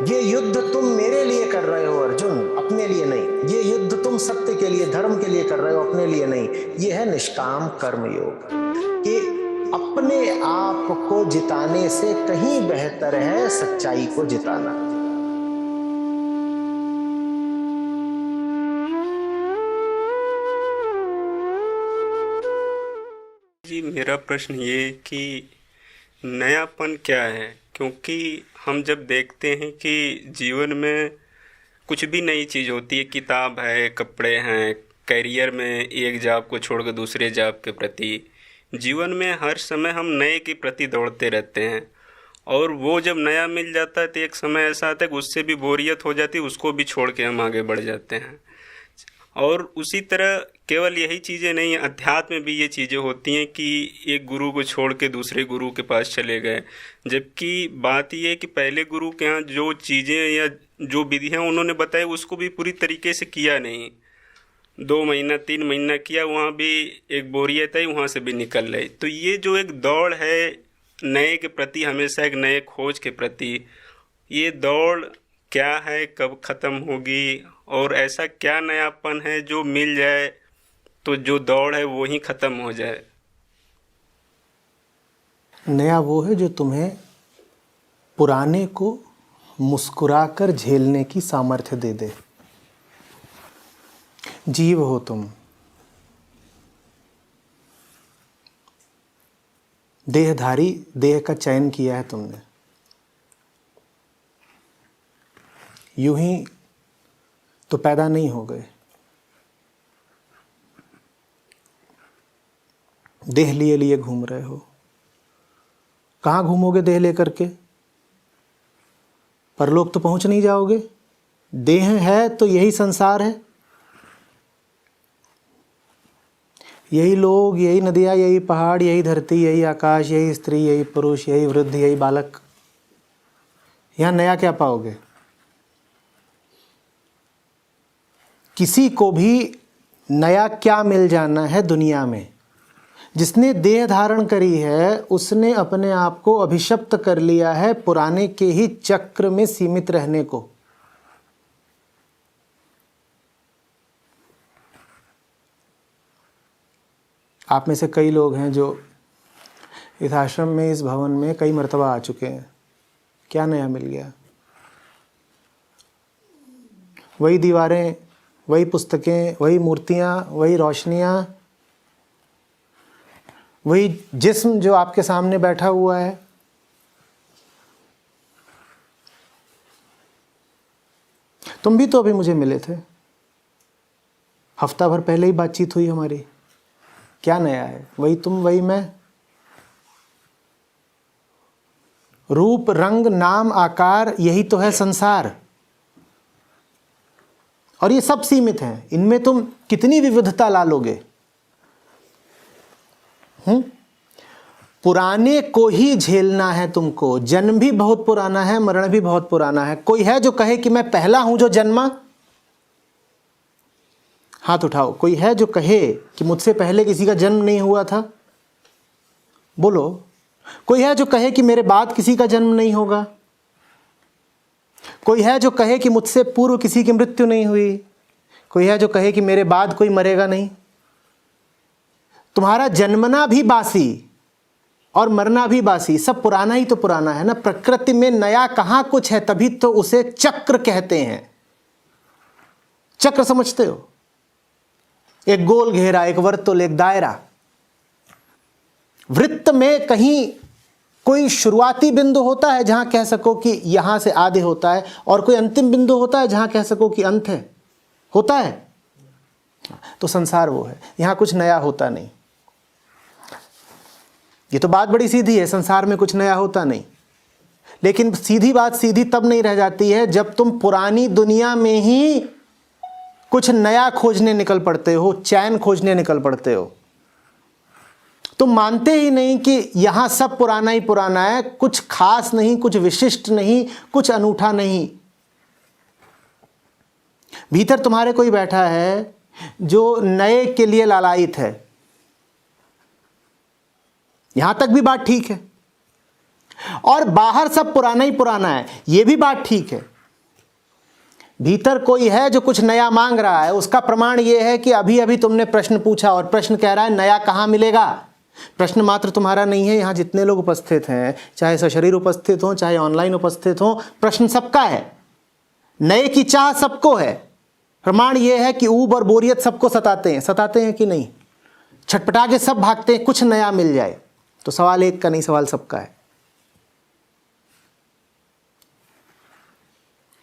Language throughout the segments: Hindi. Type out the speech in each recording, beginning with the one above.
ये युद्ध तुम मेरे लिए कर रहे हो अर्जुन, अपने लिए नहीं। ये युद्ध तुम सत्य के लिए, धर्म के लिए कर रहे हो, अपने लिए नहीं। ये है निष्काम कर्म योग, कि अपने आप को जिताने से कहीं बेहतर है सच्चाई को जिताना। जी, मेरा प्रश्न ये कि नयापन क्या है? क्योंकि हम जब देखते हैं कि जीवन में कुछ भी नई चीज़ होती है, किताब है, कपड़े हैं, करियर में एक जॉब को छोड़कर दूसरे जॉब के प्रति, जीवन में हर समय हम नए के प्रति दौड़ते रहते हैं। और वो जब नया मिल जाता है तो एक समय ऐसा आता है कि उससे भी बोरियत हो जाती है, उसको भी छोड़ के हम आगे बढ़ जाते हैं। और उसी तरह केवल यही चीज़ें नहीं, अध्यात्म में भी ये चीज़ें होती हैं कि एक गुरु को छोड़ के दूसरे गुरु के पास चले गए, जबकि बात ये है कि पहले गुरु के यहाँ जो चीज़ें या जो विधियाँ उन्होंने बताई उसको भी पूरी तरीके से किया नहीं। 2 महीना 3 महीना किया, वहाँ भी एक बोरियत आई, वहाँ से भी निकल रहे। तो ये जो एक दौड़ है नए के प्रति, हमेशा एक नए खोज के प्रति, ये दौड़ क्या है, कब ख़त्म होगी, और ऐसा क्या नयापन है जो मिल जाए तो जो दौड़ है वो ही ख़त्म हो जाए? नया वो है जो तुम्हें पुराने को मुस्कुराकर झेलने की सामर्थ्य दे दे। जीव हो तुम, देहधारी, देह का चयन किया है तुमने। यूं ही तो पैदा नहीं हो गए। देह लिए लिए घूम रहे हो। कहाँ घूमोगे देह लेकर के? परलोक तो पहुंच नहीं जाओगे। देह है तो यही संसार है, यही लोग, यही नदियाँ, यही पहाड़, यही धरती, यही आकाश, यही स्त्री, यही पुरुष, यही वृद्ध, यही बालक। यहाँ नया क्या पाओगे? किसी को भी नया क्या मिल जाना है दुनिया में? जिसने देह धारण करी है उसने अपने आप को अभिशप्त कर लिया है पुराने के ही चक्र में सीमित रहने को। आप में से कई लोग हैं जो इस आश्रम में, इस भवन में कई मर्तबा आ चुके हैं। क्या नया मिल गया? वही दीवारें, वही पुस्तकें, वही मूर्तियां, वही रोशनियां, वही जिस्म जो आपके सामने बैठा हुआ है। तुम भी तो अभी मुझे मिले थे, हफ्ता भर पहले ही बातचीत हुई हमारी। क्या नया है? वही तुम, वही मैं। रूप, रंग, नाम, आकार, यही तो है संसार। और ये सब सीमित हैं। इनमें तुम कितनी विविधता ला लोगे? पुराने को ही झेलना है तुमको। जन्म भी बहुत पुराना है, मरण भी बहुत पुराना है। कोई है जो कहे कि मैं पहला हूं जो जन्मा? हाथ उठाओ। कोई है जो कहे कि मुझसे पहले किसी का जन्म नहीं हुआ था? बोलो। कोई है जो कहे कि मेरे बाद किसी का जन्म नहीं होगा? कोई है जो कहे कि मुझसे पूर्व किसी की मृत्यु नहीं हुई? कोई है जो कहे कि मेरे बाद कोई मरेगा नहीं? तुम्हारा जन्मना भी बासी और मरना भी बासी, सब पुराना ही तो पुराना है ना। प्रकृति में नया कहाँ कुछ है, तभी तो उसे चक्र कहते हैं। चक्र समझते हो? एक गोल घेरा, एक वर्तुल, एक दायरा। वृत्त में कहीं कोई शुरुआती बिंदु होता है जहां कह सको कि यहां से आधे होता है, और कोई अंतिम बिंदु होता है जहां कह सको कि अंत है। होता है? तो संसार वो है, यहां कुछ नया होता नहीं। ये तो बात बड़ी सीधी है, संसार में कुछ नया होता नहीं। लेकिन सीधी बात सीधी तब नहीं रह जाती है जब तुम पुरानी दुनिया में ही कुछ नया खोजने निकल पड़ते हो, चैन खोजने निकल पड़ते हो। तुम मानते ही नहीं कि यहां सब पुराना ही पुराना है, कुछ खास नहीं, कुछ विशिष्ट नहीं, कुछ अनूठा नहीं। भीतर तुम्हारे कोई बैठा है जो नए के लिए लालायित है। यहां तक भी बात ठीक है। और बाहर सब पुराना ही पुराना है, यह भी बात ठीक है। भीतर कोई है जो कुछ नया मांग रहा है। उसका प्रमाण यह है कि अभी अभी तुमने प्रश्न पूछा और प्रश्न कह रहा है नया कहाँ मिलेगा। प्रश्न मात्र तुम्हारा नहीं है, यहाँ जितने लोग उपस्थित हैं, चाहे सशरीर उपस्थित हो चाहे ऑनलाइन उपस्थित हो, प्रश्न सबका है। नए की चाह सबको है। प्रमाण यह है कि ऊब और बोरियत सबको सताते हैं कि नहीं। छटपटा के सब भागते हैं कुछ नया मिल जाए। तो सवाल एक का नहीं, सवाल सबका है।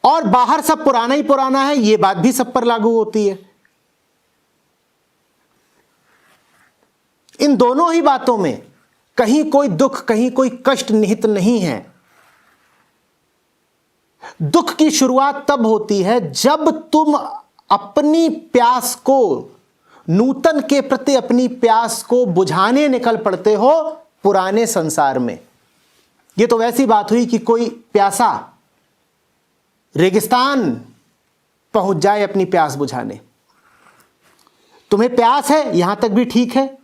और बाहर सब पुराना ही पुराना है, यह बात भी सब पर लागू होती है। इन दोनों ही बातों में कहीं कोई दुख, कहीं कोई कष्ट निहित नहीं है। दुख की शुरुआत तब होती है जब तुम अपनी प्यास को, नूतन के प्रति अपनी प्यास को बुझाने निकल पड़ते हो पुराने संसार में। यह तो वैसी बात हुई कि कोई प्यासा रेगिस्तान पहुंच जाए अपनी प्यास बुझाने। तुम्हें प्यास है, यहां तक भी ठीक है,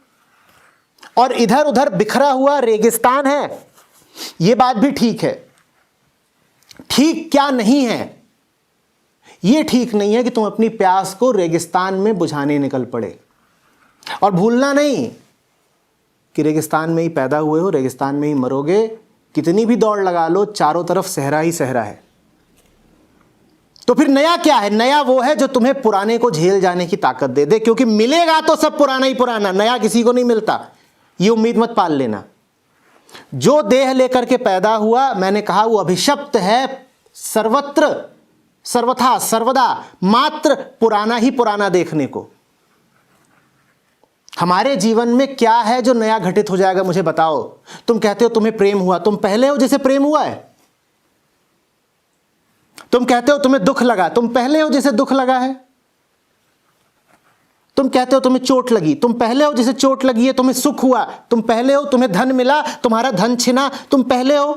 और इधर उधर बिखरा हुआ रेगिस्तान है, यह बात भी ठीक है। ठीक क्या नहीं है? यह ठीक नहीं है कि तुम अपनी प्यास को रेगिस्तान में बुझाने निकल पड़े। और भूलना नहीं कि रेगिस्तान में ही पैदा हुए हो, रेगिस्तान में ही मरोगे। कितनी भी दौड़ लगा लो, चारों तरफ सहरा ही सहरा है। तो फिर नया क्या है? नया वो है जो तुम्हें पुराने को झेल जाने की ताकत दे दे, क्योंकि मिलेगा तो सब पुराना ही पुराना, नया किसी को नहीं मिलता। ये उम्मीद मत पाल लेना। जो देह लेकर के पैदा हुआ, मैंने कहा वो अभिशप्त है सर्वत्र, सर्वथा, सर्वदा, मात्र पुराना ही पुराना देखने को। हमारे जीवन में क्या है जो नया घटित हो जाएगा? मुझे बताओ। तुम कहते हो तुम्हें प्रेम हुआ, तुम पहले हो जिसे प्रेम हुआ है। तुम कहते हो तुम्हें दुख लगा, तुम पहले हो जिसे दुख लगा है। तुम कहते हो तुम्हें चोट लगी, तुम पहले हो जिसे चोट लगी है। तुम्हें सुख हुआ, तुम पहले हो। तुम्हें धन मिला, तुम्हारा धन छिना, तुम पहले हो।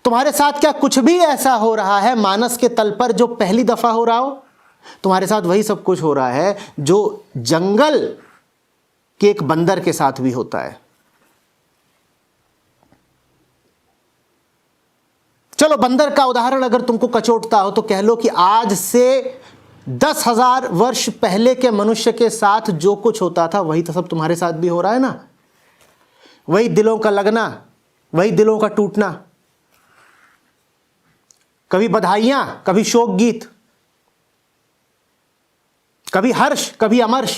तुम्हारे साथ क्या कुछ भी ऐसा हो रहा है मानस के तल पर जो पहली दफा हो रहा हो? तुम्हारे साथ वही सब कुछ हो रहा है जो जंगल के एक बंदर के साथ भी होता है। चलो, बंदर का उदाहरण अगर तुमको कचोटता हो तो कह लो कि आज से 10,000 वर्ष पहले के मनुष्य के साथ जो कुछ होता था वही तो सब तुम्हारे साथ भी हो रहा है ना। वही दिलों का लगना, वही दिलों का टूटना, कभी बधाइयां, कभी शोक गीत, कभी हर्ष, कभी अमर्ष।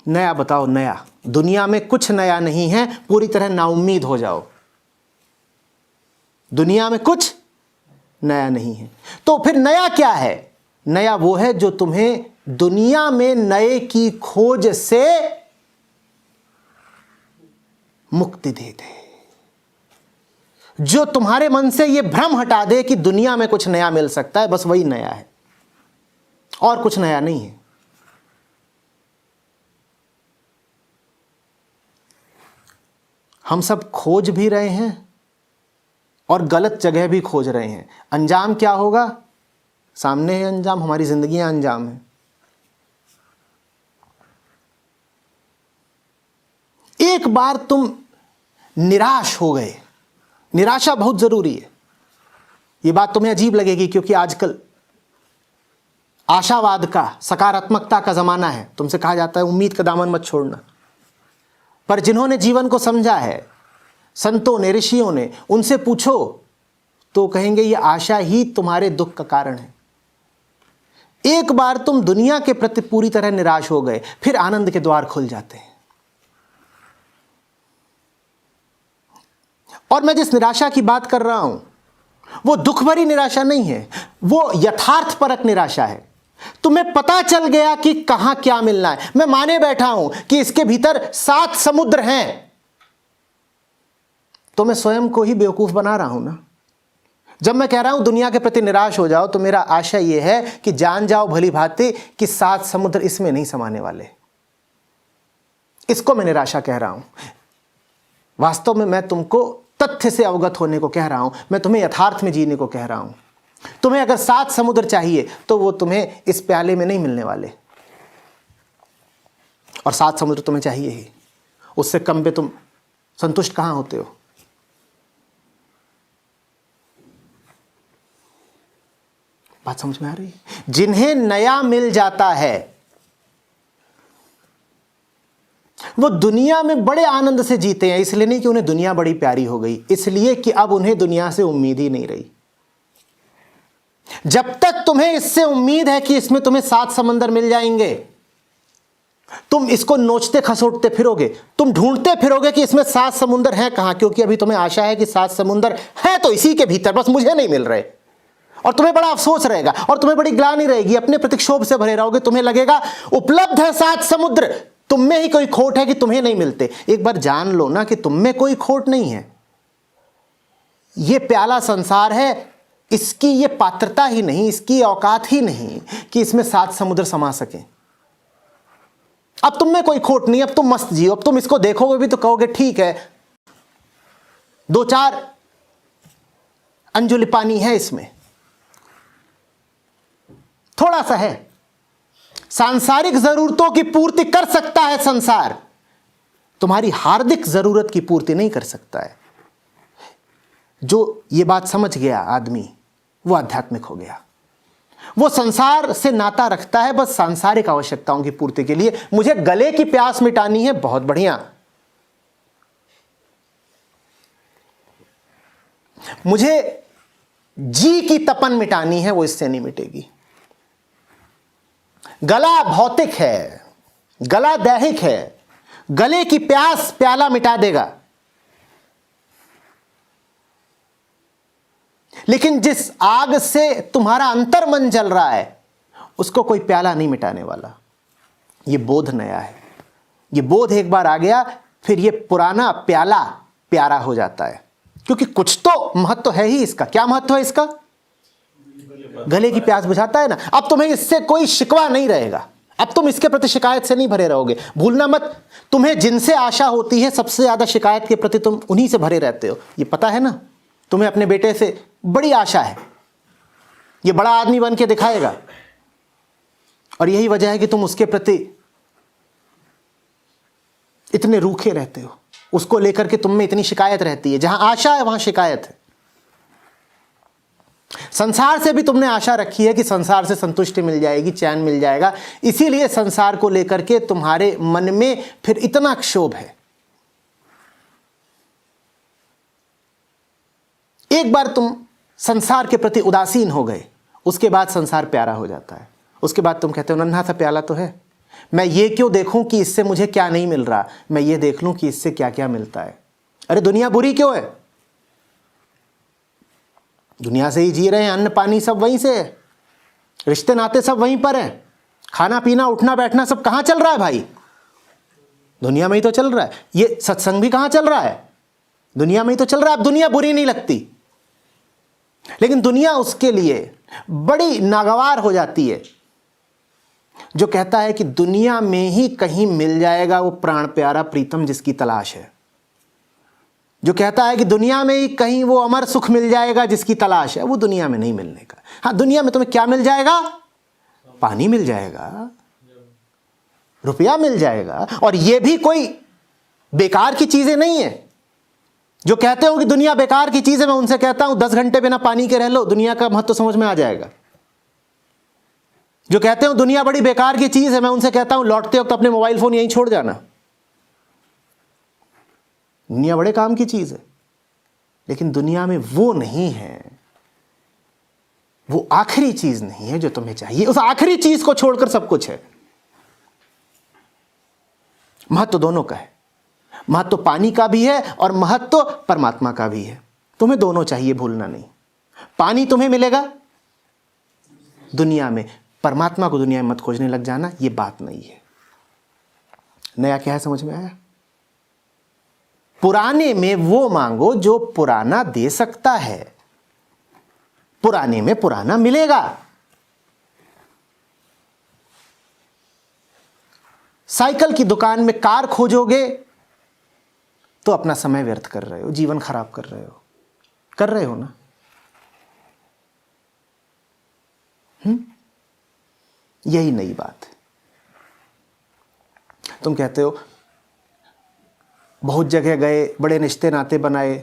नया बताओ, नया? दुनिया में कुछ नया नहीं है। पूरी तरह नाउम्मीद हो जाओ। दुनिया में कुछ नया नहीं है। तो फिर नया क्या है? नया वो है जो तुम्हें दुनिया में नए की खोज से मुक्ति दे दे, जो तुम्हारे मन से यह भ्रम हटा दे कि दुनिया में कुछ नया मिल सकता है। बस वही नया है, और कुछ नया नहीं है। हम सब खोज भी रहे हैं और गलत जगह भी खोज रहे हैं। अंजाम क्या होगा? सामने है अंजाम, हमारी जिंदगियां अंजाम है। एक बार तुम निराश हो गए, निराशा बहुत जरूरी है। यह बात तुम्हें अजीब लगेगी क्योंकि आजकल आशावाद का, सकारात्मकता का जमाना है। तुमसे कहा जाता है उम्मीद का दामन मत छोड़ना। पर जिन्होंने जीवन को समझा है, संतों ने, ऋषियों ने, उनसे पूछो तो कहेंगे ये आशा ही तुम्हारे दुख का कारण है। एक बार तुम दुनिया के प्रति पूरी तरह निराश हो गए, फिर आनंद के द्वार खुल जाते हैं। और मैं जिस निराशा की बात कर रहा हूं वो दुख भरी निराशा नहीं है, वो यथार्थपरक निराशा है। तुम्हें पता चल गया कि कहां क्या मिलना है। मैं माने बैठा हूं कि इसके भीतर 7 समुद्र हैं, तो मैं स्वयं को ही बेवकूफ बना रहा हूं ना। जब मैं कह रहा हूं दुनिया के प्रति निराश हो जाओ, तो मेरा आशा यह है कि जान जाओ भली भांति कि 7 समुद्र इसमें नहीं समाने वाले। इसको मैं निराशा कह रहा हूं। वास्तव में मैं तुमको तथ्य से अवगत होने को कह रहा हूं, मैं तुम्हें यथार्थ में जीने को कह रहा हूं। तुम्हें अगर 7 समुद्र चाहिए तो वो तुम्हें इस प्याले में नहीं मिलने वाले, और 7 समुद्र तुम्हें चाहिए ही। उससे कम पे तुम संतुष्ट कहां होते हो? बात समझ में आ रही है? जिन्हें नया मिल जाता है वो दुनिया में बड़े आनंद से जीते हैं, इसलिए नहीं कि उन्हें दुनिया बड़ी प्यारी हो गई, इसलिए कि अब उन्हें दुनिया से उम्मीद ही नहीं रही। जब तक तुम्हें इससे उम्मीद है कि इसमें तुम्हें 7 समंदर मिल जाएंगे, तुम इसको नोचते खसोटते फिरोगे, तुम ढूंढते फिरोगे कि इसमें 7 समुंदर हैं कहां, क्योंकि अभी तुम्हें आशा है कि 7 समुंदर हैं तो इसी के भीतर, बस मुझे नहीं मिल रहे। और तुम्हें बड़ा अफसोस रहेगा और तुम्हें बड़ी ग्लानि रहेगी, अपने प्रतिक्षोभ से भरे रहोगे। तुम्हें लगेगा उपलब्ध है 7 समुद्र, तुम में ही कोई खोट है कि तुम्हें नहीं मिलते। एक बार जान लो ना कि तुम में कोई खोट नहीं है। यह प्याला संसार है, इसकी ये पात्रता ही नहीं, इसकी औकात ही नहीं कि इसमें 7 समुद्र समा सके। अब तुम में कोई खोट नहीं, अब तुम मस्त जियो। अब तुम इसको देखोगे भी तो कहोगे ठीक है, 2-4 अंजुल पानी है इसमें, थोड़ा सा है, सांसारिक जरूरतों की पूर्ति कर सकता है संसार, तुम्हारी हार्दिक जरूरत की पूर्ति नहीं कर सकता है। जो ये बात समझ गया आदमी, वो आध्यात्मिक हो गया। वो संसार से नाता रखता है बस सांसारिक आवश्यकताओं की पूर्ति के लिए। मुझे गले की प्यास मिटानी है, बहुत बढ़िया। मुझे जी की तपन मिटानी है, वो इससे नहीं मिटेगी। गला भौतिक है, गला दैहिक है, गले की प्यास प्याला मिटा देगा, लेकिन जिस आग से तुम्हारा अंतर मन जल रहा है उसको कोई प्याला नहीं मिटाने वाला। यह बोध नया है। यह बोध एक बार आ गया फिर यह पुराना प्याला प्यारा हो जाता है, क्योंकि कुछ तो महत्व है ही इसका। क्या महत्व है इसका? गले की प्यास बुझाता है ना। अब तुम्हें इससे कोई शिकवा नहीं रहेगा, अब तुम इसके प्रति शिकायत से नहीं भरे रहोगे। भूलना मत, तुम्हें जिनसे आशा होती है सबसे ज्यादा शिकायत के प्रति तुम उन्हीं से भरे रहते हो। ये पता है ना, तुम्हें अपने बेटे से बड़ी आशा है, ये बड़ा आदमी बन के दिखाएगा, और यही वजह है कि तुम उसके प्रति इतने रूखे रहते हो। उसको लेकर के तुम में इतनी शिकायत रहती है। जहां आशा है वहां शिकायत है। संसार से भी तुमने आशा रखी है कि संसार से संतुष्टि मिल जाएगी, चैन मिल जाएगा, इसीलिए संसार को लेकर के तुम्हारे मन में फिर इतना क्षोभ है। एक बार तुम संसार के प्रति उदासीन हो गए, उसके बाद संसार प्यारा हो जाता है। उसके बाद तुम कहते हो नन्हा सा प्याला तो है, मैं ये क्यों देखूं कि इससे मुझे क्या नहीं मिल रहा, मैं ये देख लूं कि इससे क्या क्या मिलता है। अरे दुनिया बुरी क्यों है? दुनिया से ही जी रहे हैं, अन्न पानी सब वहीं से है, रिश्ते नाते सब वहीं पर है, खाना पीना उठना बैठना सब कहां चल रहा है भाई? दुनिया में ही तो चल रहा है। ये सत्संग भी कहां चल रहा है? दुनिया में ही तो चल रहा है। अब दुनिया बुरी नहीं लगती, लेकिन दुनिया उसके लिए बड़ी नागवार हो जाती है जो कहता है कि दुनिया में ही कहीं मिल जाएगा वो प्राण प्यारा प्रीतम जिसकी तलाश है। जो कहता है कि दुनिया में ही कहीं वो अमर सुख मिल जाएगा जिसकी तलाश है, वो दुनिया में नहीं मिलने का। हाँ, दुनिया में तुम्हें क्या मिल जाएगा? पानी मिल जाएगा, रुपया मिल जाएगा, और ये भी कोई बेकार की चीजें नहीं है। जो कहते हो कि दुनिया बेकार की चीज है, मैं उनसे कहता हूं 10 घंटे बिना पानी के रह लो, दुनिया का महत्व समझ में आ जाएगा। जो कहते हो दुनिया बड़ी बेकार की चीज है, मैं उनसे कहता हूं लौटते वक्त अपने मोबाइल फोन यहीं छोड़ जाना। दुनिया बड़े काम की चीज है, लेकिन दुनिया में वो नहीं है, वो आखिरी चीज नहीं है जो तुम्हें चाहिए। उस आखिरी चीज को छोड़कर सब कुछ है। महत्व दोनों का है, महत्व पानी का भी है और महत्व परमात्मा का भी है। तुम्हें दोनों चाहिए, भूलना नहीं। पानी तुम्हें मिलेगा दुनिया में, परमात्मा को दुनिया में मत खोजने लग जाना, यह बात नहीं है। नया क्या है समझ में आया? पुराने में वो मांगो जो पुराना दे सकता है, पुराने में पुराना मिलेगा। साइकिल की दुकान में कार खोजोगे तो अपना समय व्यर्थ कर रहे हो, जीवन खराब कर रहे हो ना। यही नई बात है। तुम कहते हो बहुत जगह गए, बड़े रिश्ते नाते बनाए,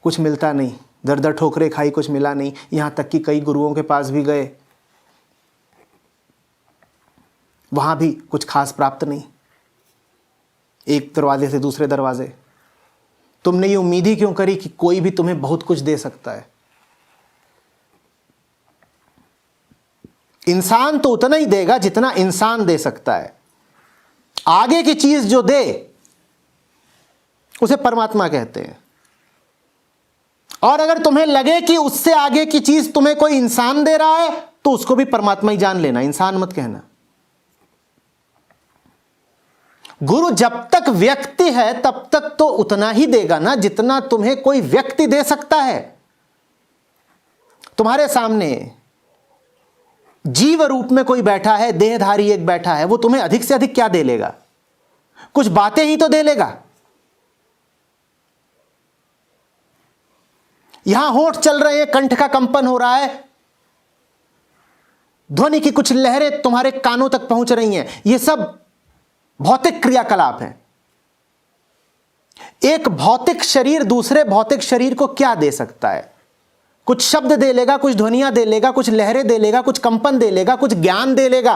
कुछ मिलता नहीं, दर दर ठोकरे खाई, कुछ मिला नहीं। यहाँ तक कि कई गुरुओं के पास भी गए, वहाँ भी कुछ खास प्राप्त नहीं, एक दरवाजे से दूसरे दरवाजे। तुमने ये उम्मीद ही क्यों करी कि कोई भी तुम्हें बहुत कुछ दे सकता है? इंसान तो उतना ही देगा जितना इंसान दे सकता है। आगे की चीज जो दे उसे परमात्मा कहते हैं। और अगर तुम्हें लगे कि उससे आगे की चीज तुम्हें कोई इंसान दे रहा है तो उसको भी परमात्मा ही जान लेना, इंसान मत कहना। गुरु जब तक व्यक्ति है तब तक तो उतना ही देगा ना जितना तुम्हें कोई व्यक्ति दे सकता है। तुम्हारे सामने जीव रूप में कोई बैठा है, देहधारी एक बैठा है, वो तुम्हें अधिक से अधिक क्या दे लेगा? कुछ बातें ही तो दे लेगा। यहां होंठ चल रहे हैं, कंठ का कंपन हो रहा है, ध्वनि की कुछ लहरें तुम्हारे कानों तक पहुंच रही हैं, ये सब भौतिक क्रियाकलाप हैं। एक भौतिक शरीर दूसरे भौतिक शरीर को क्या दे सकता है? कुछ शब्द दे लेगा, कुछ ध्वनियां दे लेगा, कुछ लहरें दे लेगा, कुछ कंपन दे लेगा, कुछ ज्ञान दे लेगा।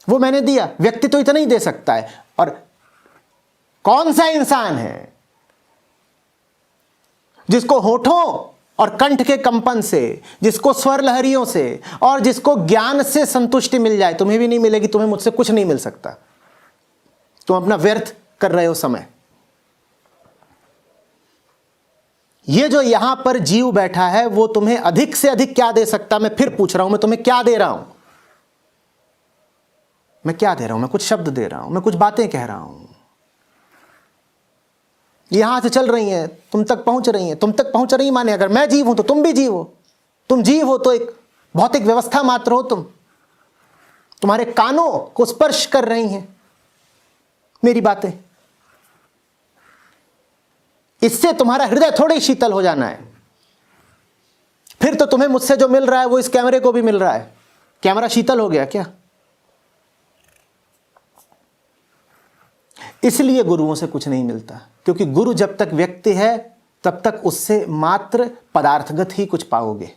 वो मैंने दिया। व्यक्ति तो इतना ही दे सकता है। और कौन सा इंसान है जिसको होठों और कंठ के कंपन से, जिसको स्वर लहरियों से और जिसको ज्ञान से संतुष्टि मिल जाए? तुम्हें भी नहीं मिलेगी, तुम्हें मुझसे कुछ नहीं मिल सकता। तुम अपना व्यर्थ कर रहे हो समय। ये जो यहां पर जीव बैठा है वो तुम्हें अधिक से अधिक क्या दे सकता? मैं फिर पूछ रहा हूं, मैं तुम्हें क्या दे रहा हूं? मैं क्या दे रहा हूं? मैं कुछ शब्द दे रहा हूं, मैं कुछ बातें कह रहा हूं, यहां से चल रही हैं, तुम तक पहुंच रही हैं। तुम तक पहुंच रही माने अगर मैं जीव हूं तो तुम भी जीव हो। तुम जीव हो तो एक भौतिक व्यवस्था मात्र हो। तुम्हारे कानों को स्पर्श कर रही हैं मेरी बातें। इससे तुम्हारा हृदय थोड़ा ही शीतल हो जाना है। फिर तो तुम्हें मुझसे जो मिल रहा है वो इस कैमरे को भी मिल रहा है। कैमरा शीतल हो गया क्या? इसलिए गुरुओं से कुछ नहीं मिलता, क्योंकि गुरु जब तक व्यक्ति है तब तक उससे मात्र पदार्थगत ही कुछ पाओगे।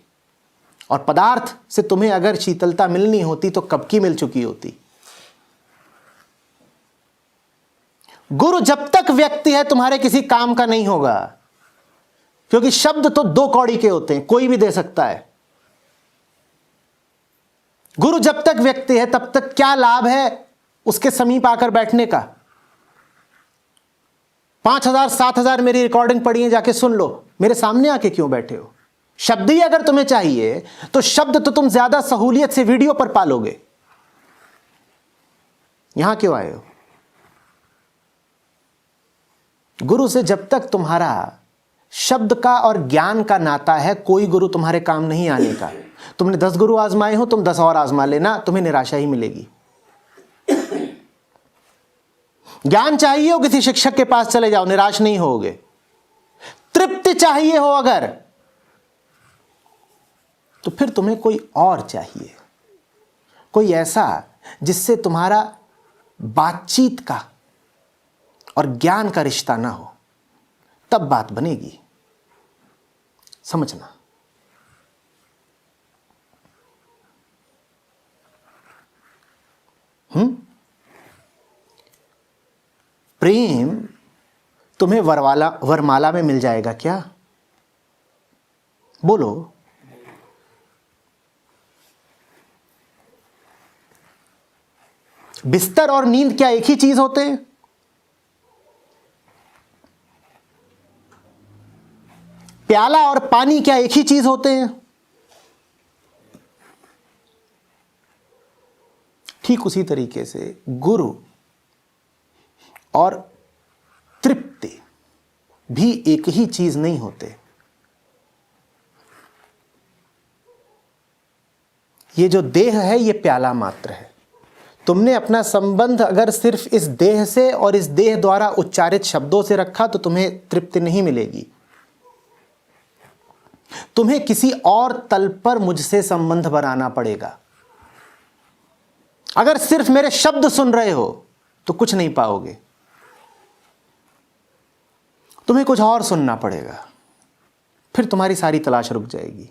और पदार्थ से तुम्हें अगर शीतलता मिलनी होती तो कब की मिल चुकी होती। गुरु जब तक व्यक्ति है तुम्हारे किसी काम का नहीं होगा, क्योंकि शब्द तो दो कौड़ी के होते हैं, कोई भी दे सकता है। गुरु जब तक व्यक्ति है तब तक क्या लाभ है उसके समीप आकर बैठने का? 5,000 7,000 मेरी रिकॉर्डिंग पड़ी है, जाके सुन लो। मेरे सामने आके क्यों बैठे हो? शब्द ही अगर तुम्हें चाहिए तो शब्द तो तुम ज्यादा सहूलियत से वीडियो पर पालोगे। यहां क्यों आए हो? गुरु से जब तक तुम्हारा शब्द का और ज्ञान का नाता है, कोई गुरु तुम्हारे काम नहीं आने का। तुमने 10 गुरु आजमाए हो, तुम 10 और आजमा लेना, तुम्हें निराशा ही मिलेगी। ज्ञान चाहिए हो, किसी शिक्षक के पास चले जाओ, निराश नहीं होगे। तृप्ति चाहिए हो अगर, तो फिर तुम्हें कोई और चाहिए, कोई ऐसा जिससे तुम्हारा बातचीत का और ज्ञान का रिश्ता ना हो, तब बात बनेगी। समझना। प्रेम तुम्हें वरमाला में मिल जाएगा क्या? बोलो। बिस्तर और नींद क्या एक ही चीज होते हैं? प्याला और पानी क्या एक ही चीज होते हैं? ठीक उसी तरीके से गुरु और तृप्ति भी एक ही चीज नहीं होते। ये जो देह है ये प्याला मात्र है। तुमने अपना संबंध अगर सिर्फ इस देह से और इस देह द्वारा उच्चारित शब्दों से रखा तो तुम्हें तृप्ति नहीं मिलेगी। तुम्हें किसी और तल पर मुझसे संबंध बनाना पड़ेगा। अगर सिर्फ मेरे शब्द सुन रहे हो तो कुछ नहीं पाओगे, तुम्हें कुछ और सुनना पड़ेगा। फिर तुम्हारी सारी तलाश रुक जाएगी।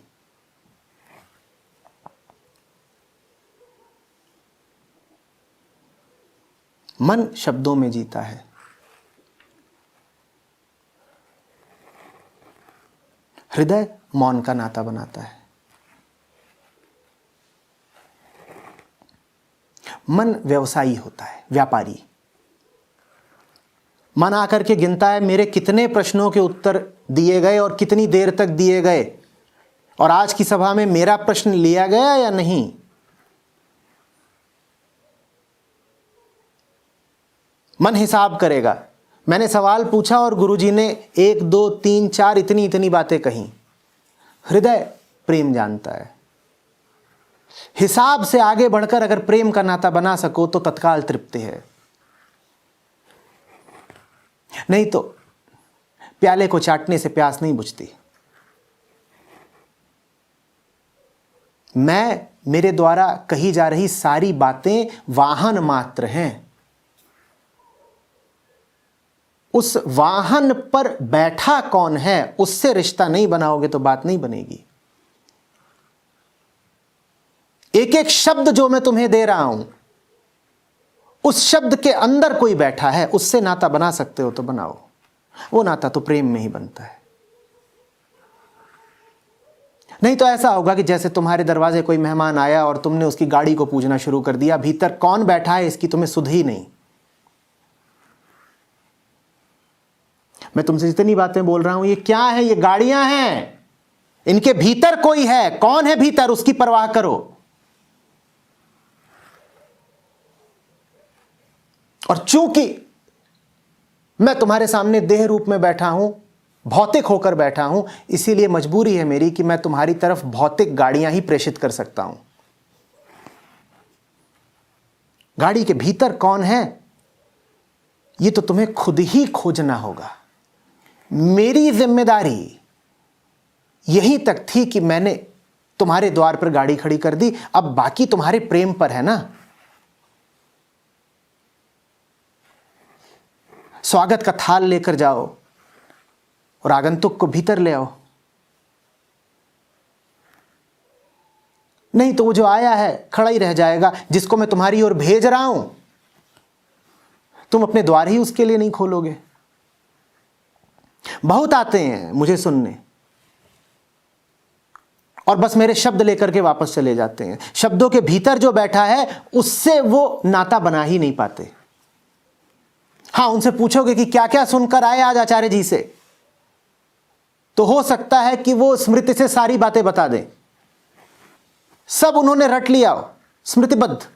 मन शब्दों में जीता है। हृदय मौन का नाता बनाता है। मन व्यवसायी होता है, व्यापारी। मन आकर के गिनता है मेरे कितने प्रश्नों के उत्तर दिए गए और कितनी देर तक दिए गए, और आज की सभा में मेरा प्रश्न लिया गया या नहीं। मन हिसाब करेगा, मैंने सवाल पूछा और गुरुजी ने 1 2 3 4 इतनी इतनी बातें कहीं। हृदय प्रेम जानता है। हिसाब से आगे बढ़कर अगर प्रेम का नाता बना सको तो तत्काल तृप्ति है, नहीं तो प्याले को चाटने से प्यास नहीं बुझती। मैं, मेरे द्वारा कही जा रही सारी बातें वाहन मात्र हैं। उस वाहन पर बैठा कौन है, उससे रिश्ता नहीं बनाओगे तो बात नहीं बनेगी। एक एक शब्द जो मैं तुम्हें दे रहा हूं, उस शब्द के अंदर कोई बैठा है, उससे नाता बना सकते हो तो बनाओ। वो नाता तो प्रेम में ही बनता है। नहीं तो ऐसा होगा कि जैसे तुम्हारे दरवाजे कोई मेहमान आया और तुमने उसकी गाड़ी को पूजना शुरू कर दिया, भीतर कौन बैठा है इसकी तुम्हें सुध ही नहीं। मैं तुमसे जितनी बातें बोल रहा हूं, ये क्या है? ये गाड़ियां हैं, इनके भीतर कोई है। कौन है भीतर, उसकी परवाह करो। और चूंकि मैं तुम्हारे सामने देह रूप में बैठा हूं, भौतिक होकर बैठा हूं, इसीलिए मजबूरी है मेरी कि मैं तुम्हारी तरफ भौतिक गाड़ियां ही प्रेषित कर सकता हूं। गाड़ी के भीतर कौन है, ये तो तुम्हें खुद ही खोजना होगा। मेरी जिम्मेदारी यही तक थी कि मैंने तुम्हारे द्वार पर गाड़ी खड़ी कर दी। अब बाकी तुम्हारे प्रेम पर है ना। स्वागत का थाल लेकर जाओ और आगंतुक को भीतर ले आओ। नहीं तो वो जो आया है खड़ा ही रह जाएगा, जिसको मैं तुम्हारी ओर भेज रहा हूं, तुम अपने द्वार ही उसके लिए नहीं खोलोगे। बहुत आते हैं मुझे सुनने और बस मेरे शब्द लेकर के वापस चले जाते हैं। शब्दों के भीतर जो बैठा है उससे वो नाता बना ही नहीं पाते। हां, उनसे पूछोगे कि क्या क्या सुनकर आए आज आचार्य जी से, तो हो सकता है कि वो स्मृति से सारी बातें बता दें। सब उन्होंने रट लिया, स्मृतिबद्ध।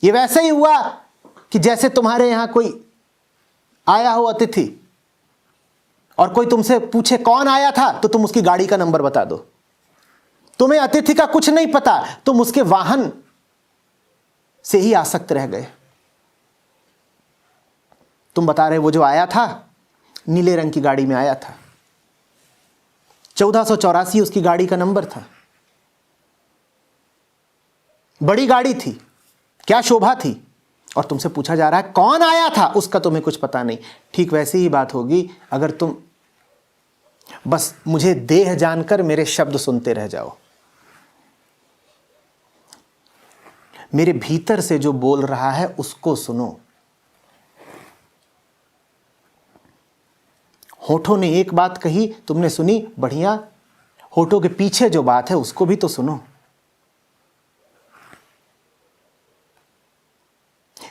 ये वैसे ही हुआ कि जैसे तुम्हारे यहां कोई आया हो अतिथि और कोई तुमसे पूछे कौन आया था, तो तुम उसकी गाड़ी का नंबर बता दो। तुम्हें अतिथि का कुछ नहीं पता, तुम उसके वाहन से ही आसक्त रह गए। तुम बता रहे वो जो आया था नीले रंग की गाड़ी में आया था, 1484 उसकी गाड़ी का नंबर था। बड़ी गाड़ी थी, क्या शोभा थी। और तुमसे पूछा जा रहा है कौन आया था, उसका तुम्हें कुछ पता नहीं। ठीक वैसी ही बात होगी अगर तुम बस मुझे देह जानकर मेरे शब्द सुनते रह जाओ। मेरे भीतर से जो बोल रहा है उसको सुनो। होठों ने एक बात कही, तुमने सुनी, बढ़िया। होठों के पीछे जो बात है उसको भी तो सुनो।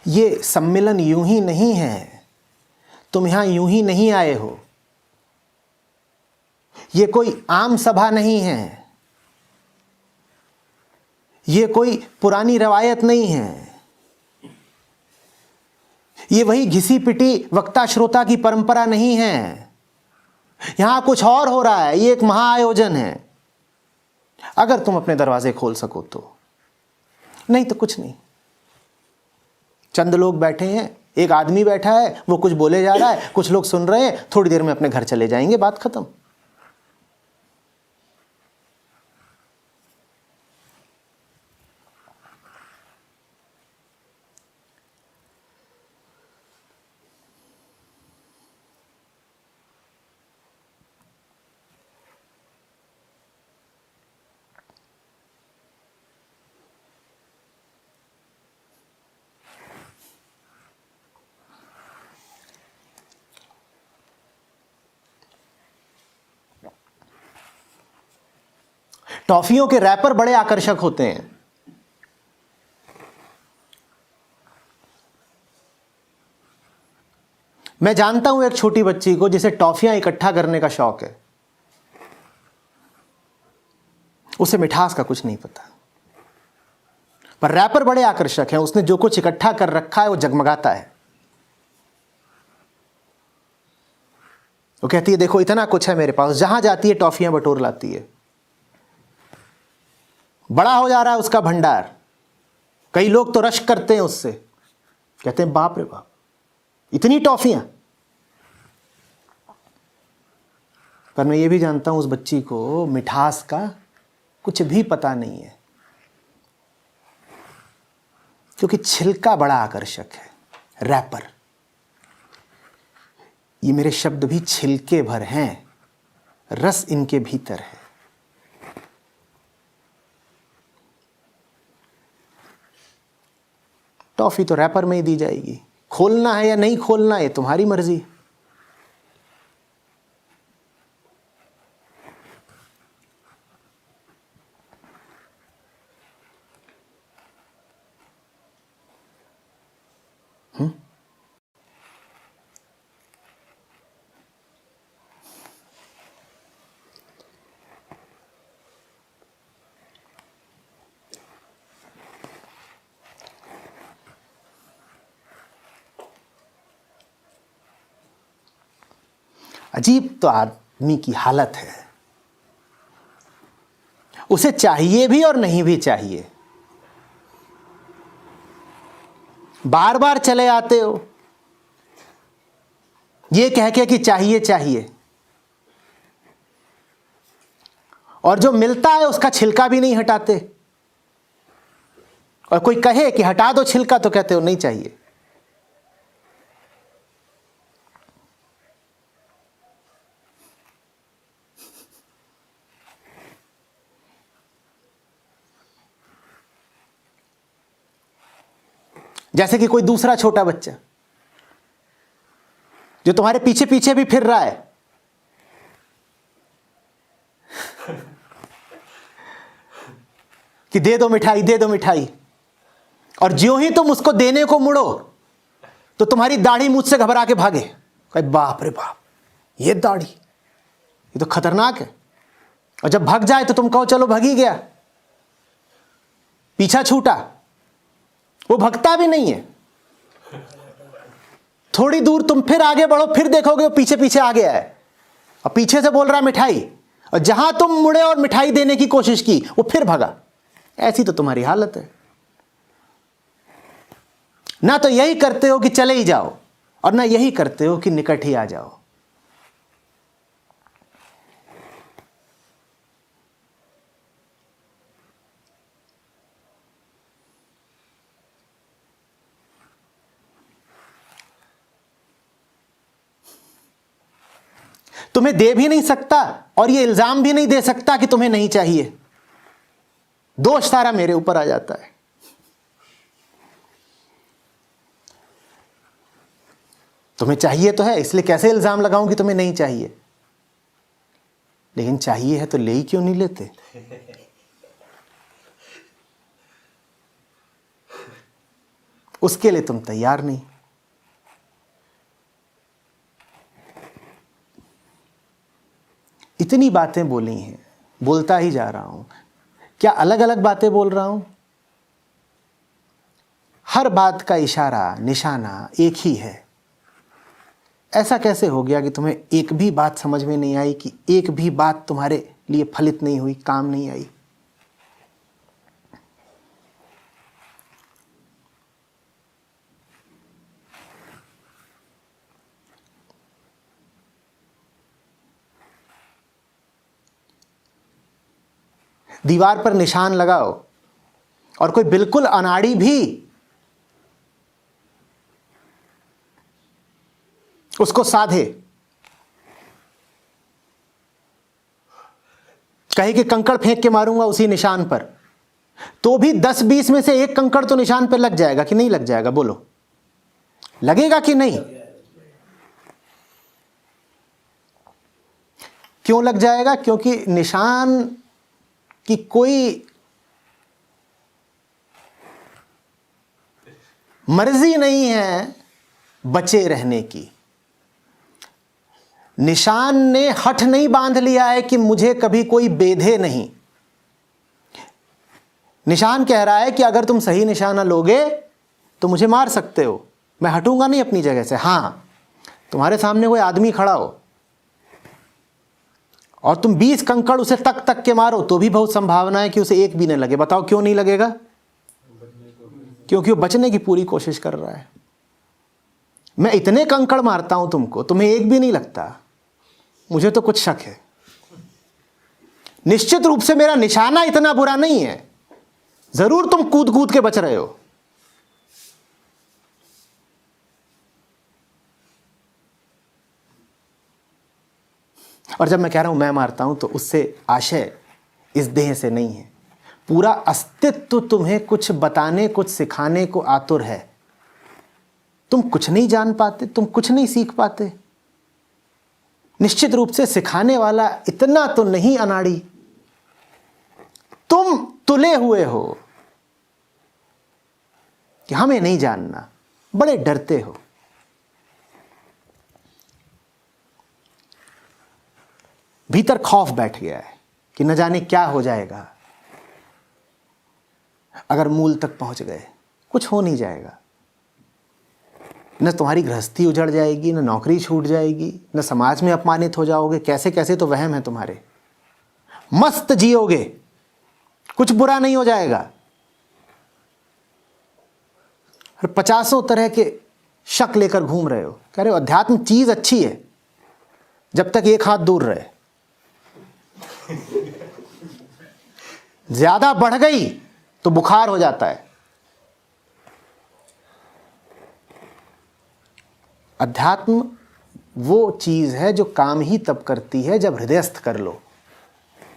ये सम्मेलन यूं ही नहीं है, तुम यहां यूं ही नहीं आए हो। ये कोई आम सभा नहीं है, ये कोई पुरानी रवायत नहीं है, ये वही घिसी पिटी वक्ता श्रोता की परंपरा नहीं है। यहां कुछ और हो रहा है, ये एक महाआयोजन है। अगर तुम अपने दरवाजे खोल सको तो, नहीं तो कुछ नहीं। चंद लोग बैठे हैं, एक आदमी बैठा है, वो कुछ बोले जा रहा है, कुछ लोग सुन रहे हैं, थोड़ी देर में अपने घर चले जाएंगे, बात खत्म। टॉफियों के रैपर बड़े आकर्षक होते हैं। मैं जानता हूं एक छोटी बच्ची को जिसे टॉफियां इकट्ठा करने का शौक है, उसे मिठास का कुछ नहीं पता, पर रैपर बड़े आकर्षक हैं। उसने जो कुछ इकट्ठा कर रखा है वो जगमगाता है। वो कहती है देखो इतना कुछ है मेरे पास, जहां जाती है टॉफियां बटोर लाती है। बड़ा हो जा रहा है उसका भंडार। कई लोग तो रश करते हैं उससे, कहते हैं बाप रे बाप इतनी टॉफियां। पर मैं ये भी जानता हूं उस बच्ची को मिठास का कुछ भी पता नहीं है, क्योंकि छिलका बड़ा आकर्षक है। रैपर, ये मेरे शब्द भी छिलके भर हैं, रस इनके भीतर है। टॉफी तो रैपर में ही दी जाएगी, खोलना है या नहीं खोलना है तुम्हारी मर्जी। अजीब तो आदमी की हालत है, उसे चाहिए भी और नहीं भी चाहिए। बार बार चले आते हो ये कह के कि चाहिए चाहिए, और जो मिलता है उसका छिलका भी नहीं हटाते। और कोई कहे कि हटा दो छिलका तो कहते हो नहीं चाहिए। जैसे कि कोई दूसरा छोटा बच्चा जो तुम्हारे पीछे पीछे भी फिर रहा है, कि दे दो मिठाई दे दो मिठाई, और ज्यों ही तुम उसको देने को मुड़ो तो तुम्हारी दाढ़ी मुझसे घबरा के भागे। कहे बाप रे बाप ये दाढ़ी, ये तो खतरनाक है। और जब भाग जाए तो तुम कहो चलो भाग ही गया, पीछा छूटा। वो भगता भी नहीं है। थोड़ी दूर तुम फिर आगे बढ़ो, फिर देखोगे वो पीछे पीछे आ गया है और पीछे से बोल रहा मिठाई, और जहां तुम मुड़े और मिठाई देने की कोशिश की वो फिर भगा। ऐसी तो तुम्हारी हालत है। ना तो यही करते हो कि चले ही जाओ, और ना यही करते हो कि निकट ही आ जाओ। तुम्हें दे भी नहीं सकता और ये इल्जाम भी नहीं दे सकता कि तुम्हें नहीं चाहिए। दोष सारा मेरे ऊपर आ जाता है। तुम्हें चाहिए तो है, इसलिए कैसे इल्जाम लगाऊं कि तुम्हें नहीं चाहिए। लेकिन चाहिए है तो ले ही क्यों नहीं लेते? उसके लिए तुम तैयार नहीं। इतनी बातें बोली हैं, बोलता ही जा रहा हूं। क्या अलग अलग बातें बोल रहा हूं? हर बात का इशारा निशाना एक ही है। ऐसा कैसे हो गया कि तुम्हें एक भी बात समझ में नहीं आई, कि एक भी बात तुम्हारे लिए फलित नहीं हुई, काम नहीं आई? दीवार पर निशान लगाओ और कोई बिल्कुल अनाड़ी भी उसको साधे, कहे कि कंकड़ फेंक के मारूंगा उसी निशान पर, तो भी 10-20 में से एक कंकड़ तो निशान पर लग जाएगा कि नहीं लग जाएगा? बोलो, लगेगा कि नहीं? क्यों लग जाएगा? क्योंकि निशान कि कोई मर्जी नहीं है बचे रहने की। निशान ने हठ नहीं बांध लिया है कि मुझे कभी कोई बेधे नहीं। निशान कह रहा है कि अगर तुम सही निशाना लोगे तो मुझे मार सकते हो, मैं हटूंगा नहीं अपनी जगह से। हां, तुम्हारे सामने कोई आदमी खड़ा हो और तुम 20 कंकड़ उसे तक तक के मारो तो भी बहुत संभावना है कि उसे एक भी न लगे। बताओ क्यों नहीं लगेगा? क्योंकि वो बचने की पूरी कोशिश कर रहा है। मैं इतने कंकड़ मारता हूं तुमको, तुम्हें एक भी नहीं लगता, मुझे तो कुछ शक है। निश्चित रूप से मेरा निशाना इतना बुरा नहीं है, जरूर तुम कूद कूद के बच रहे हो। और जब मैं कह रहा हूं मैं मारता हूं तो उससे आशय इस देह से नहीं है। पूरा अस्तित्व तुम्हें कुछ बताने, कुछ सिखाने को आतुर है। तुम कुछ नहीं जान पाते, तुम कुछ नहीं सीख पाते। निश्चित रूप से सिखाने वाला इतना तो नहीं अनाड़ी। तुम तुले हुए हो कि हमें नहीं जानना, बड़े डरते हो। भीतर खौफ बैठ गया है कि न जाने क्या हो जाएगा अगर मूल तक पहुंच गए। कुछ हो नहीं जाएगा, न तुम्हारी गृहस्थी उजड़ जाएगी, न नौकरी छूट जाएगी, न समाज में अपमानित हो जाओगे। कैसे कैसे तो वहम है तुम्हारे। मस्त जियोगे, कुछ बुरा नहीं हो जाएगा। और 50 तरह के शक लेकर घूम रहे हो, कह रहे हो अध्यात्म चीज अच्छी है जब तक एक हाथ दूर रहे। ज्यादा बढ़ गई तो बुखार हो जाता है। अध्यात्म वो चीज है जो काम ही तब करती है जब हृदयस्थ कर लो,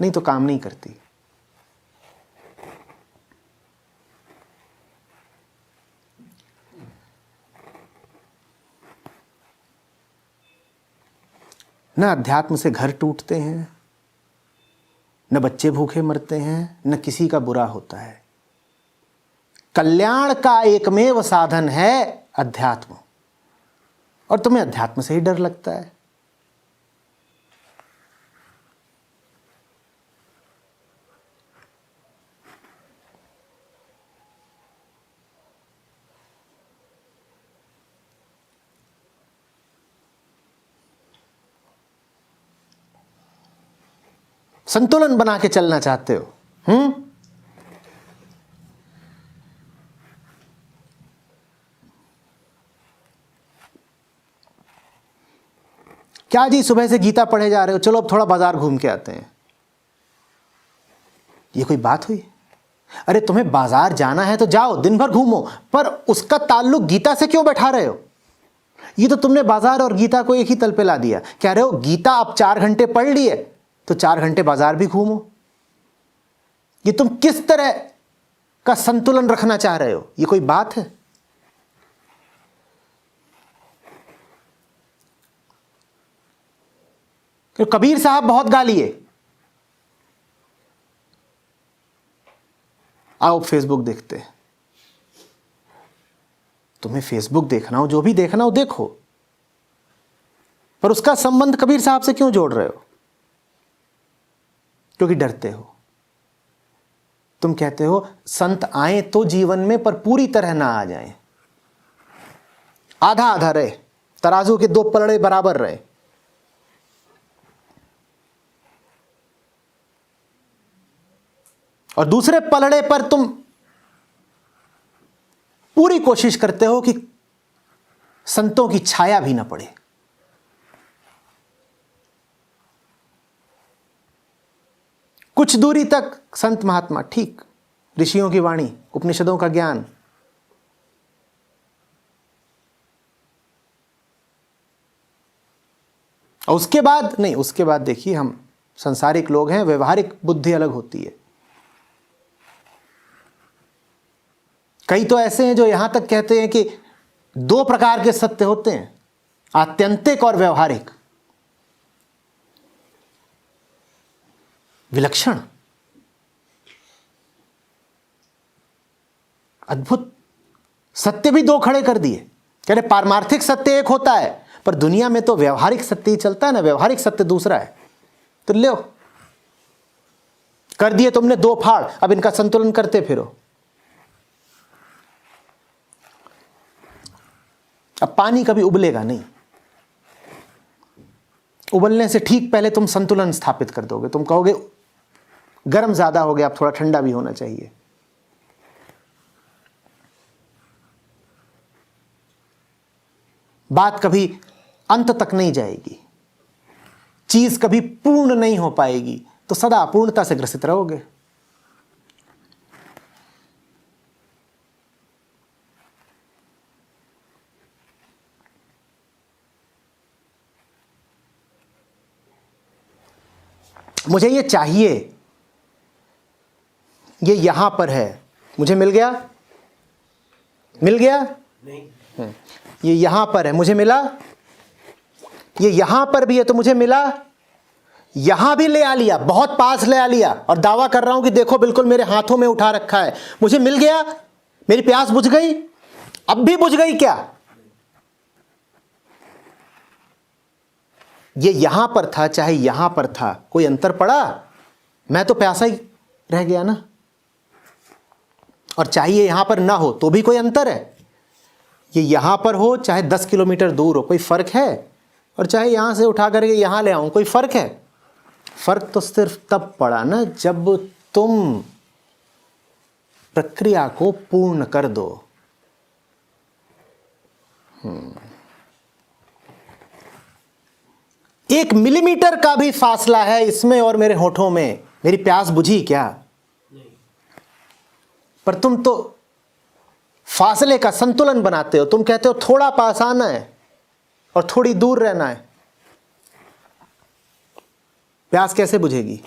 नहीं तो काम नहीं करती। न अध्यात्म से घर टूटते हैं, न बच्चे भूखे मरते हैं, न किसी का बुरा होता है। कल्याण का एकमेव साधन है अध्यात्म, और तुम्हें अध्यात्म से ही डर लगता है। संतुलन बना के चलना चाहते हो। क्या जी सुबह से गीता पढ़े जा रहे हो, चलो अब थोड़ा बाजार घूम के आते हैं। ये कोई बात हुई? अरे तुम्हें बाजार जाना है तो जाओ, दिन भर घूमो, पर उसका ताल्लुक गीता से क्यों बैठा रहे हो? ये तो तुमने बाजार और गीता को एक ही तल पे ला दिया। कह रहे हो गीता अब 4 घंटे पढ़ लिए तो 4 घंटे बाजार भी घूमो। ये तुम किस तरह का संतुलन रखना चाह रहे हो? ये कोई बात है? कि कबीर साहब बहुत गालिए। आओ फेसबुक देखते हैं। तुम्हें फेसबुक देखना हो, जो भी देखना हो देखो, पर उसका संबंध कबीर साहब से क्यों जोड़ रहे हो? क्योंकि डरते हो। तुम कहते हो संत आए तो जीवन में, पर पूरी तरह ना आ जाएं, आधा आधा रहे, तराजू के 2 पलड़े बराबर रहे। और दूसरे पलड़े पर तुम पूरी कोशिश करते हो कि संतों की छाया भी ना पड़े। कुछ दूरी तक संत महात्मा ठीक, ऋषियों की वाणी, उपनिषदों का ज्ञान, और उसके बाद नहीं, उसके बाद देखिए हम संसारिक लोग हैं, व्यवहारिक बुद्धि अलग होती है। कई तो ऐसे हैं जो यहां तक कहते हैं कि 2 प्रकार के सत्य होते हैं, आत्यंतिक और व्यवहारिक। विलक्षण। अद्भुत सत्य भी दो खड़े कर दिए। कह रहे पारमार्थिक सत्य एक होता है, पर दुनिया में तो व्यवहारिक सत्य ही चलता है ना, व्यवहारिक सत्य दूसरा है। तो लो, कर दिए तुमने दो फाड़, अब इनका संतुलन करते फिरो। अब पानी कभी उबलेगा नहीं, उबलने से ठीक पहले तुम संतुलन स्थापित कर दोगे। तुम कहोगे गर्म ज्यादा हो गया, अब थोड़ा ठंडा भी होना चाहिए। बात कभी अंत तक नहीं जाएगी, चीज कभी पूर्ण नहीं हो पाएगी, तो सदा अपूर्णता से ग्रसित रहोगे। मुझे ये चाहिए, ये यहां पर है, मुझे मिल गया? मिल गया? नहीं। ये यहां पर है, मुझे मिला? ये यहां पर भी है तो मुझे मिला? यहां भी ले आ लिया, बहुत पास ले आ लिया, और दावा कर रहा हूं कि देखो बिल्कुल मेरे हाथों में उठा रखा है, मुझे मिल गया? मेरी प्यास बुझ गई? अब भी बुझ गई क्या? ये यहां पर था चाहे यहां पर था, कोई अंतर पड़ा? मैं तो प्यासा ही रह गया ना। और चाहिए यहां पर ना हो तो भी कोई अंतर है? ये यहां पर हो चाहे 10 किलोमीटर दूर हो, कोई फर्क है? और चाहे यहां से उठा करके यहां ले आऊं, कोई फर्क है? फर्क तो सिर्फ तब पड़ा ना जब तुम प्रक्रिया को पूर्ण कर दो। एक मिलीमीटर का भी फासला है इसमें और मेरे होठों में, मेरी प्यास बुझी क्या? नहीं। पर तुम तो फासले का संतुलन बनाते हो। तुम कहते हो थोड़ा पास आना है और थोड़ी दूर रहना है। प्यास कैसे बुझेगी?